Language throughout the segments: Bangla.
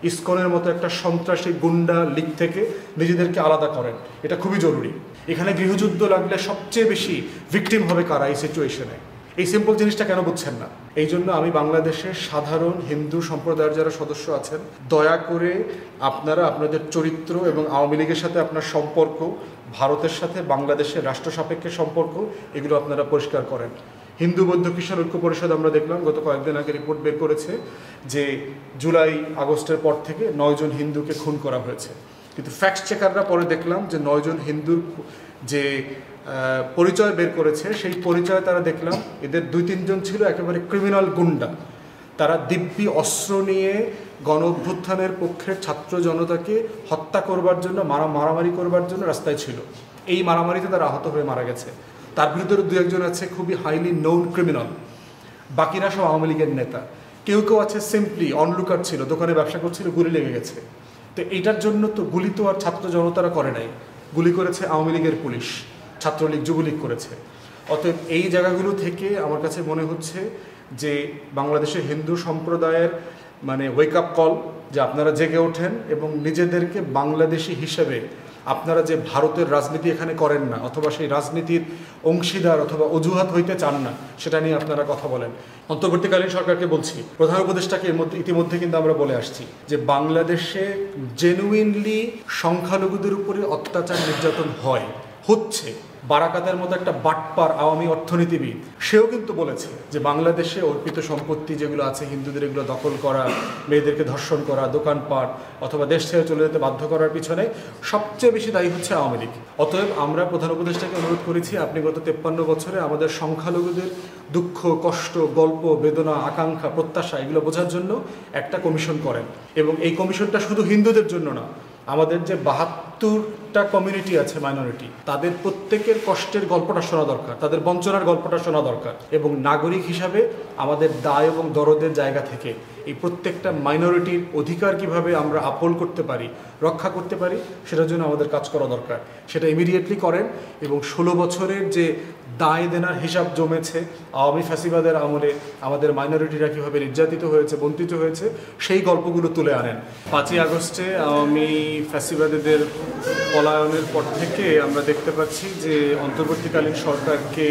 ইসকনের মতো একটা সন্ত্রাসী গুন্ডা লীগ থেকে নিজেদেরকে আলাদা করেন। এটা খুবই জরুরি। এখানে গৃহযুদ্ধ লাগলে সবচেয়ে বেশি ভিকটিম হবে কারা এই সিচুয়েশনে? এই সিম্পল জিনিসটা কেন বুঝছেন না? এই জন্য আমি বাংলাদেশের সাধারণ হিন্দু সম্প্রদায়ের যারা সদস্য আছেন, দয়া করে আপনারা আপনাদের চরিত্র এবং আওয়ামী লীগের সাথে আপনার সম্পর্ক, ভারতের সাথে বাংলাদেশের রাষ্ট্র সাপেক্ষে সম্পর্ক, এগুলো আপনারা পরিষ্কার করেন। হিন্দু বৌদ্ধ খ্রিস্টান ঐক্য পরিষদ আমরা দেখলাম গত কয়েকদিন আগে রিপোর্ট বের করেছে যে জুলাই আগস্টের পর থেকে 9 জন হিন্দুকে খুন করা হয়েছে। কিন্তু ফ্যাক্ট চেকাররা পরে দেখলাম যে 9 জন হিন্দুর যে পরিচয় বের করেছে, সেই পরিচয় তারা দেখলাম এদের 2-3 জন ছিল একেবারে ক্রিমিনাল গুন্ডা। তারা দিব্যি অস্ত্র নিয়ে গণ অভ্যুত্থানের পক্ষের ছাত্র জনতাকে হত্যা করবার জন্য, মারামারি করবার জন্য রাস্তায় ছিল। এই মারামারিতে তারা আহত হয়ে মারা গেছে। তার বিরুদ্ধে 2-1 জন আছে খুবই হাইলি নোন ক্রিমিনাল, বাকিরা সব আওয়ামী লীগের নেতা। কেউ কেউ আছে সিম্পলি অনলুকার ছিল, দোকানে ব্যবসা করছিল, গুলি লেগে গেছে। তো এইটার জন্য তো গুলি তো আর ছাত্র জনতারা করে নাই, গুলি করেছে আওয়ামী লীগের পুলিশ, ছাত্রলীগ যুবলীগ করেছে। অতএব এই জায়গাগুলো থেকে আমার কাছে মনে হচ্ছে যে বাংলাদেশের হিন্দু সম্প্রদায়ের ওয়েক আপ কল, যে আপনারা জেগে ওঠেন এবং নিজেদেরকে বাংলাদেশি হিসেবে আপনারা যে ভারতের রাজনীতি এখানে করেন না, অথবা সেই রাজনীতির অংশীদার অথবা অজুহাত হইতে চান না, সেটা নিয়ে আপনারা কথা বলেন। অন্তর্বর্তীকালীন সরকারকে বলছি, প্রধান উপদেষ্টাকে ইতিমধ্যে কিন্তু আমরা বলে আসছি যে বাংলাদেশে জেনুইনলি সংখ্যালঘুদের উপরে অত্যাচার নির্যাতন হচ্ছে। বারাকাতের মতো একটা বাটপার আওয়ামী অর্থনীতিবিদ, সেও কিন্তু বলেছে যে বাংলাদেশে অর্পিত সম্পত্তি যেগুলো আছে হিন্দুদের, এগুলো দখল করা, মেয়েদেরকে ধর্ষণ করা, দোকানপাট অথবা দেশ ছেড়ে চলে যেতে বাধ্য করার পিছনে সবচেয়ে বেশি দায়ী হচ্ছে আওয়ামী লীগ। অতএব আমরা প্রধান উপদেষ্টাকে অনুরোধ করেছি, আপনি গত 53 বছরে আমাদের সংখ্যালঘুদের দুঃখ, কষ্ট, গল্প, বেদনা, আকাঙ্ক্ষা, প্রত্যাশা এগুলো বোঝার জন্য একটা কমিশন করেন। এবং এই কমিশনটা শুধু হিন্দুদের জন্য না, আমাদের যে 72টা কমিউনিটি আছে মাইনরিটি, তাদের প্রত্যেকের কষ্টের গল্পটা শোনা দরকার, তাদের বঞ্চনার গল্পটা শোনা দরকার। এবং নাগরিক হিসাবে আমাদের দায় এবং দরদের জায়গা থেকে এই প্রত্যেকটা মাইনরিটির অধিকার কিভাবে আমরা আপহোল্ড করতে পারি, রক্ষা করতে পারি, সেটার জন্য আমাদের কাজ করা দরকার। সেটা ইমিডিয়েটলি করেন। এবং 16 বছরের যে দায় দেনার হিসাব জমেছে আওয়ামী ফ্যাসিবাদের আমলে, আমাদের মাইনরিটিরা কীভাবে নির্যাতিত হয়েছে, বঞ্চিত হয়েছে, সেই গল্পগুলো তুলে আনেন। 5ই আগস্টে আওয়ামী ফ্যাসিবাদীদের পলায়নের পর থেকে আমরা দেখতে পাচ্ছি যে অন্তর্বর্তীকালীন সরকারকে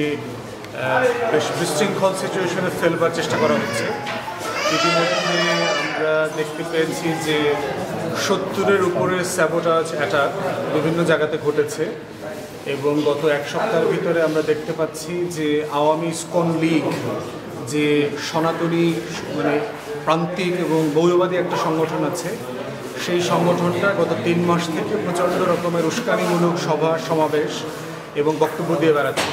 বেশ বিশৃঙ্খল সিচুয়েশনে ফেলবার চেষ্টা করা হচ্ছে। ইতিমধ্যে আমরা দেখতে পেয়েছি যে 70-এর উপরে স্যাবোটাজ অ্যাটাক বিভিন্ন জায়গাতে ঘটেছে। এবং গত 1 সপ্তাহের ভিতরে আমরা দেখতে পাচ্ছি যে আওয়ামী ইসকন লীগ, যে সনাতনী প্রান্তিক এবং মৌলবাদী একটা সংগঠন আছে, সেই সংগঠনটা গত 3 মাস থেকে প্রচণ্ড রকমের উস্কানিমূলক সভা সমাবেশ এবং বক্তব্য দিয়ে বেড়াচ্ছে।